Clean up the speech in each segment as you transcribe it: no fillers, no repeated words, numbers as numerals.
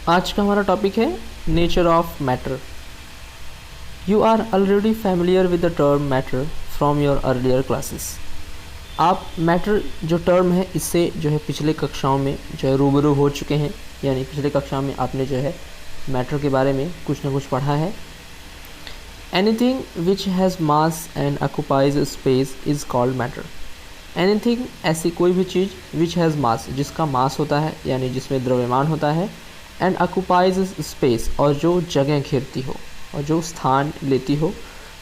आज का हमारा टॉपिक है nature of matter. You are already familiar with the term matter from your earlier classes. आप matter जो टर्म है इससे जो है पिछले कक्षाओं में जो है रूबरू हो चुके हैं, यानी पिछले कक्षाओं में आपने जो है मैटर के बारे में कुछ ना कुछ पढ़ा है। Anything which has mass and occupies space is called matter. Anything ऐसी कोई भी चीज़ विच हैज़ मास, जिसका मास होता है यानी जिसमें द्रव्यमान होता है, एंड ऑक्यूपाइज स्पेस और जो जगह घेरती हो और जो स्थान लेती हो,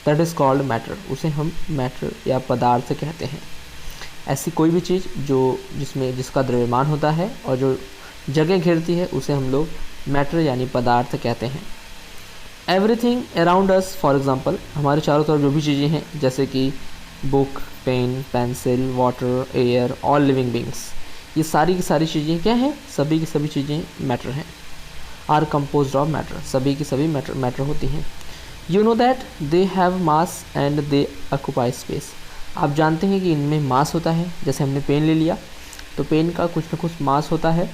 दैट इज़ कॉल्ड मैटर। उसे हम मैटर या पदार्थ कहते हैं। ऐसी कोई भी चीज़ जिसका द्रव्यमान होता है और जो जगह घेरती है उसे हम लोग मैटर यानी पदार्थ कहते हैं। Everything around us, for example हमारे चारों तरफ जो भी चीज़ें हैं जैसे कि book, pen, pencil, water, air, all living beings, ये सारी की सारी चीज़ें क्या हैं? सभी की सभी चीज़ें मैटर हैं। आर कंपोज्ड ऑफ मैटर, सभी की सभी मैटर होती हैं। You know that they have mass and they occupy space. आप जानते हैं कि इनमें मास होता है। जैसे हमने पेन ले लिया तो पेन का कुछ न कुछ मास होता है,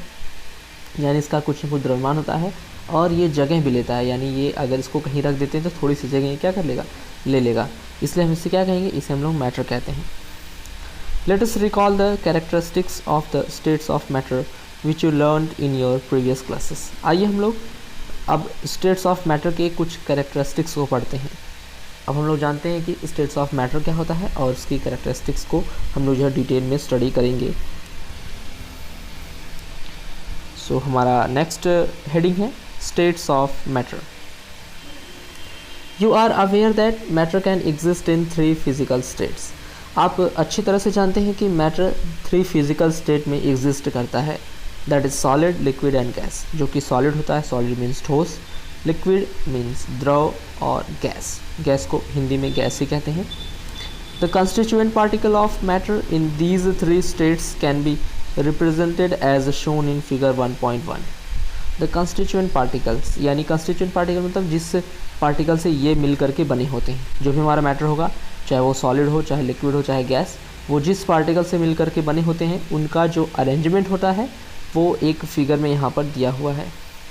यानी इसका कुछ न कुछ द्रव्यमान होता है, और ये जगह भी लेता है, यानी ये अगर इसको कहीं रख देते हैं तो थोड़ी सी जगह ये क्या कर लेगा, ले लेगा। इसलिए हम इसे क्या कहेंगे? इसे हम लोग मैटर कहते हैं। Let us recall the characteristics of the states of matter which you learn in your previous classes. आइए हम लोग अब स्टेट्स ऑफ मैटर के कुछ कैरेक्टरिस्टिक्स को पढ़ते हैं। अब हम लोग जानते हैं कि स्टेट्स ऑफ मैटर क्या होता है और उसकी कैरेक्टरिस्टिक्स को हम लोग जो है डिटेल में स्टडी करेंगे। सो हमारा नेक्स्ट हेडिंग है states of matter. You are aware that matter can exist in 3 physical states. आप अच्छी तरह से जानते हैं कि मैटर 3 फिजिकल स्टेट में एग्जिस्ट करता है, that is solid, liquid and gas. जो कि सॉलिड होता है, सॉलिड मीन्स ठोस, लिक्विड मीन्स द्रव, और गैस को हिंदी में गैस ही कहते हैं। The constituent particle of matter in these 3 states can be represented as shown in figure 1.1। The constituent particles, यानी कंस्टिट्यूएंट पार्टिकल मतलब जिस पार्टिकल से ये मिल करके बने होते हैं। जो भी हमारा मैटर होगा, चाहे वो सॉलिड हो, चाहे लिक्विड हो, चाहे गैस, वो जिस पार्टिकल से मिल करके बने होते हैं उनका जो अरेंजमेंट होता है वो एक फिगर में यहाँ पर दिया हुआ है।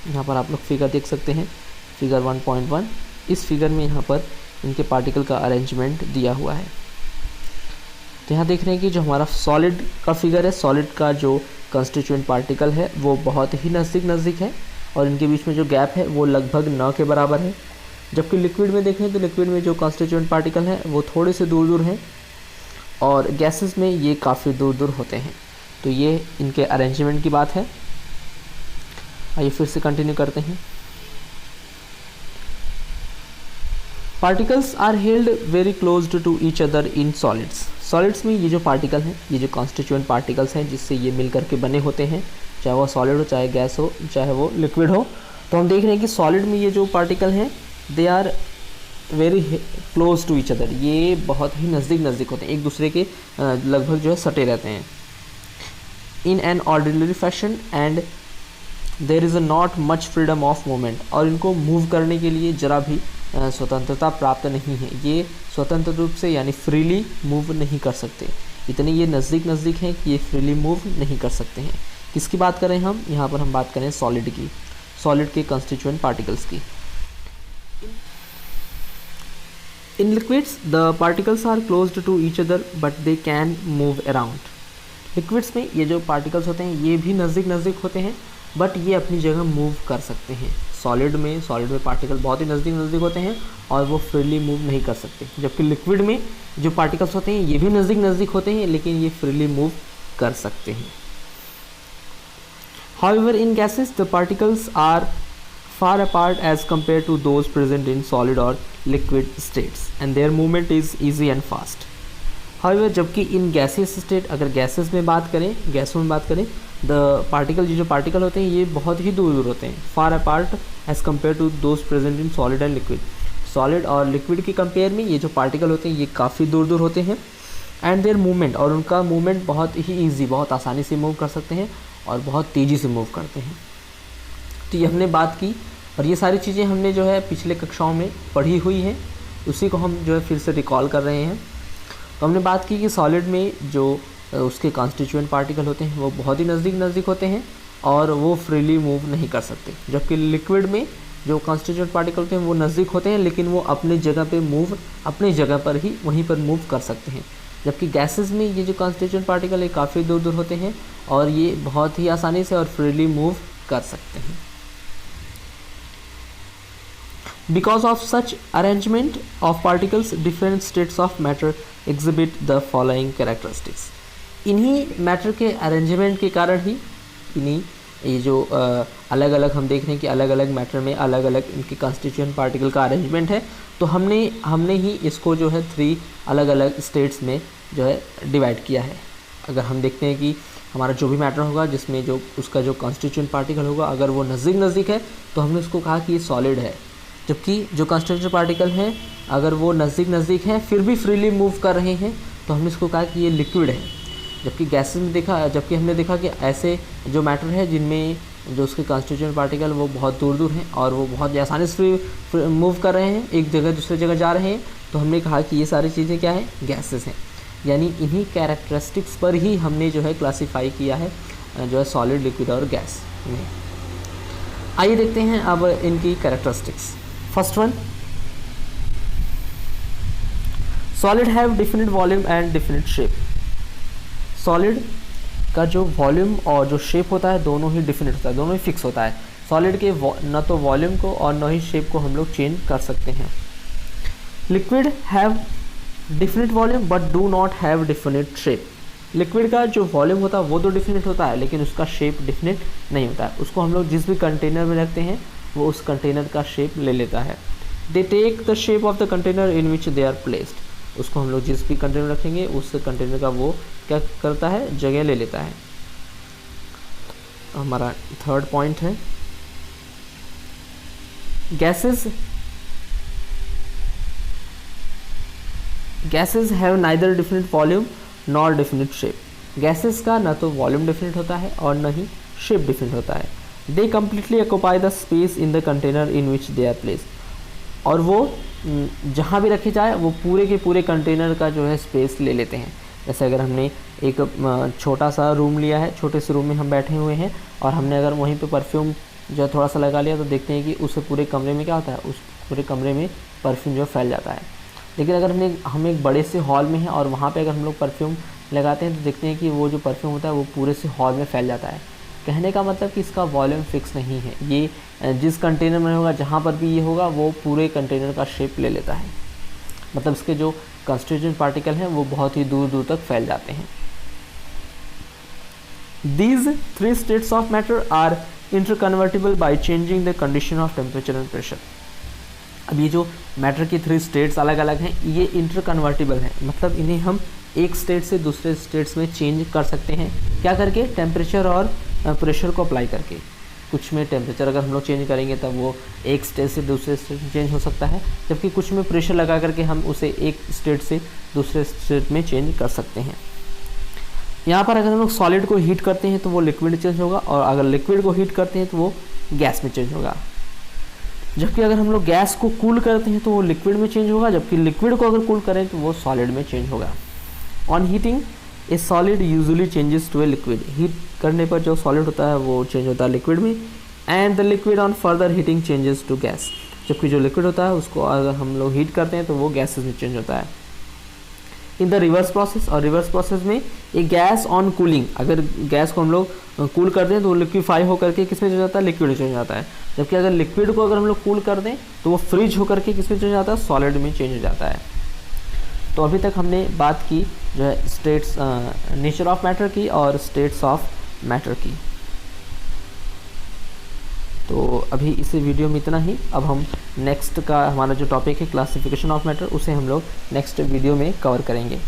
यहाँ पर आप लोग फिगर देख सकते हैं, फिगर 1.1। इस फिगर में यहाँ पर इनके पार्टिकल का अरेंजमेंट दिया हुआ है। तो यहाँ देख रहे हैं कि जो हमारा सॉलिड का फिगर है, सॉलिड का जो कंस्टिट्यूएंट पार्टिकल है वो बहुत ही नज़दीक है और इनके बीच में जो गैप है वो लगभग 9 के बराबर है। जबकि लिक्विड में देखें तो लिक्विड में जो कंस्टिट्यूएंट पार्टिकल हैं वो थोड़े से दूर हैं और गैसेस में ये काफ़ी दूर होते हैं। तो ये इनके अरेंजमेंट की बात है। आइए फिर से कंटिन्यू करते हैं। Particles are held very close to each other in solids. Solids में ये जो पार्टिकल हैं, ये जो कॉन्स्टिट्यूएंट पार्टिकल्स हैं जिससे ये मिल करके बने होते हैं, चाहे वो सॉलिड हो, चाहे गैस हो, चाहे वो लिक्विड हो, तो हम देख रहे हैं कि सॉलिड में ये जो पार्टिकल हैं they are very close to each other. ये बहुत ही नज़दीक होते हैं, एक दूसरे के लगभग जो है सटे रहते हैं। In an ordinary fashion and there is not much freedom of movement. और इनको मूव करने के लिए ज़रा भी स्वतंत्रता प्राप्त नहीं है। ये स्वतंत्र रूप से यानी फ्रीली मूव नहीं कर सकते। इतने ये नज़दीक हैं कि ये फ्रीली मूव नहीं कर सकते हैं। किसकी बात करें हम? यहाँ पर हम बात करें सॉलिड की, सॉलिड के कंस्टिट्यूएंट पार्टिकल्स की। In liquids the particles are closed to each other but they can move around. Liquids में ये जो पार्टिकल्स होते हैं ये भी नज़दीक होते हैं बट ये अपनी जगह मूव कर सकते हैं। सॉलिड में पार्टिकल बहुत ही नज़दीक होते हैं और वो फ्रीली मूव नहीं कर सकते। जबकि लिक्विड में जो पार्टिकल्स होते हैं ये भी नज़दीक होते हैं लेकिन ये फ्रीली मूव कर सकते हैं। However, in gases the particles are far apart as compared to those present in solid or liquid states and their movement is easy and fast. However, जबकि इन गैसेस स्टेट, अगर गैसेस में बात करें the particle, जो particle होते हैं ये बहुत ही दूर होते हैं। Far apart as compare to those present in solid and liquid. Solid और लिक्विड के कंपेयर में ये जो पार्टिकल होते हैं ये काफ़ी दूर होते हैं। एंड देयर मूवमेंट, और उनका मूवमेंट बहुत ही ईजी, बहुत आसानी से मूव कर सकते हैं और बहुत तेज़ी से मूव करते हैं। तो ये हमने बात की और ये सारी चीज़ें हमने जो है पिछले कक्षाओं में पढ़ी हुई हैं, उसी को हम जो है फिर से रिकॉल कर रहे हैं। तो हमने बात की कि सॉलिड में जो उसके कॉन्स्टिट्यूएंट पार्टिकल होते हैं वो बहुत ही नज़दीक होते हैं और वो फ्रीली मूव नहीं कर सकते। जबकि लिक्विड में जो कॉन्स्टिट्यूएंट पार्टिकल होते हैं वो नज़दीक होते हैं, लेकिन वो अपनी जगह पे मूव अपनी जगह पर ही वहीं पर मूव कर सकते हैं। जबकि गैसेस में ये जो कॉन्स्टिट्यूएंट पार्टिकल है काफ़ी दूर दूर होते हैं और ये बहुत ही आसानी से और फ्रीली मूव कर सकते हैं। Because of such arrangement of particles, different states of matter exhibit the following characteristics. इन्हीं मैटर के अरेंजमेंट के कारण ही इन्हीं ये जो अलग अलग हम देख रहे हैं कि अलग अलग मैटर में अलग अलग इनके कॉन्स्टिट्यूएंट पार्टिकल का अरेंजमेंट है, तो हमने ही इसको जो है 3 अलग अलग स्टेट्स में जो है डिवाइड किया है। अगर हम देखते हैं कि हमारा जो भी मैटर होगा जिसमें जो उसका जो कॉन्स्टिट्यूएंट पार्टिकल होगा अगर वो नज़दीक है तो हमने उसको कहा कि ये सॉलिड है। जबकि जो कॉन्स्टिट्यूएंट पार्टिकल हैं अगर वो नज़दीक हैं फिर भी फ्रीली मूव कर रहे हैं तो हमने इसको कहा कि ये लिक्विड है। जबकि हमने देखा कि ऐसे जो मैटर है जिनमें जो उसके कॉन्स्टिट्यूएंट पार्टिकल वो बहुत दूर दूर हैं और वो बहुत आसानी से मूव कर रहे हैं, एक जगह दूसरी जगह जा रहे हैं, तो हमने कहा कि ये सारी चीज़ें क्या हैं, गैसेस हैं। यानी इन्हीं कैरेक्टरिस्टिक्स पर ही हमने जो है क्लासीफाई किया है जो है सॉलिड, लिक्विड और गैस में। आइए देखते हैं अब इनकी characteristics. First one, solid have definite volume and definite shape. Solid का जो वॉल्यूम और जो शेप होता है दोनों ही डिफिनिट होता है, दोनों ही फिक्स होता है। सॉलिड के न तो वॉल्यूम को और न ही शेप को हम लोग चेंज कर सकते हैं। Liquid have definite volume but do not have definite shape. Liquid का जो वॉल्यूम होता है वो तो डिफिनिट होता है लेकिन उसका शेप डिफिनिट नहीं होता है। उसको हम लोग जिस भी कंटेनर में रखते हैं वो उस कंटेनर का शेप ले लेता है। They take the shape of the container in which they are placed. उसको हम लोग जिस भी कंटेनर रखेंगे उस कंटेनर का वो क्या करता है, जगह ले लेता है। हमारा थर्ड पॉइंट है, gases have neither definite volume nor definite shape. Gases का ना तो वॉल्यूम डिफिनिट होता है और न ही शेप डिफिनिट होता है। They completely occupy the space in the container in which they are placed. और वो जहाँ भी रखे जाए वो पूरे के पूरे कंटेनर का जो है स्पेस ले लेते हैं। जैसे अगर हमने एक छोटा सा रूम लिया है, छोटे से रूम में हम बैठे हुए हैं और हमने अगर वहीं पे परफ्यूम जो है थोड़ा सा लगा लिया तो देखते हैं कि उस पूरे कमरे में क्या होता है, उस पूरे कमरे में परफ्यूम जो फैल जाता है। लेकिन अगर हम एक बड़े से हॉल में हैं और वहाँ पे अगर हम लोग परफ्यूम लगाते हैं तो देखते हैं कि वो जो परफ्यूम होता है वो पूरे से हॉल में फैल जाता है। कहने का मतलब कि इसका वॉल्यूम फिक्स नहीं है, ये जिस कंटेनर में होगा जहाँ पर भी ये होगा वो पूरे कंटेनर का शेप ले लेता है। मतलब इसके जो कॉन्स्टिट्यूएंट पार्टिकल हैं वो बहुत ही दूर दूर तक फैल जाते हैं। These 3 states of matter are interconvertible by changing the condition of temperature and pressure। अब ये जो मैटर की 3 स्टेट्स अलग अलग हैं ये इंटरकन्वर्टिबल हैं, मतलब इन्हें हम एक स्टेट से दूसरे स्टेट्स में चेंज कर सकते हैं। क्या करके? टेम्परेचर और प्रेशर को अप्लाई करके। कुछ में टेम्परेचर अगर हम लोग चेंज करेंगे तब वो एक स्टेट से दूसरे स्टेट में चेंज हो सकता है, जबकि कुछ में प्रेशर लगा करके हम उसे एक स्टेट से दूसरे स्टेट में चेंज कर सकते हैं। यहाँ पर अगर हम लोग सॉलिड को हीट करते हैं तो वो लिक्विड चेंज होगा और अगर लिक्विड को हीट करते हैं तो वो गैस में चेंज होगा। जबकि अगर हम लोग गैस को कूल करते हैं तो वो लिक्विड में चेंज होगा, जबकि लिक्विड को अगर कूल करें तो वो सॉलिड में चेंज होगा। On heating a solid usually changes to a liquid. Heat करने पर जो सॉलिड होता है वो चेंज होता है लिक्विड में। And the liquid on further heating changes to gas. जबकि जो लिक्विड होता है उसको अगर हम लोग हीट करते हैं तो वो गैसेस में चेंज होता है। इन द रिवर्स प्रोसेस, और रिवर्स प्रोसेस में ए गैस ऑन कूलिंग, अगर गैस को हम लोग कूल कर दें तो वो लिक्विफाई होकर के किस में चेंज जाता है, लिक्विड में चेंज जाता है। जबकि अगर लिक्विड को अगर हम लोग कूल कर दें तो वो फ्रीज होकर के किस में चेंज जाता है, सॉलिड में चेंज हो जाता है। तो अभी तक हमने बात की जो है स्टेट्स नेचर ऑफ मैटर की और स्टेट्स ऑफ मैटर की। तो अभी इस वीडियो में इतना ही। अब हम नेक्स्ट का हमारा जो टॉपिक है क्लासिफिकेशन ऑफ मैटर उसे हम लोग नेक्स्ट वीडियो में कवर करेंगे।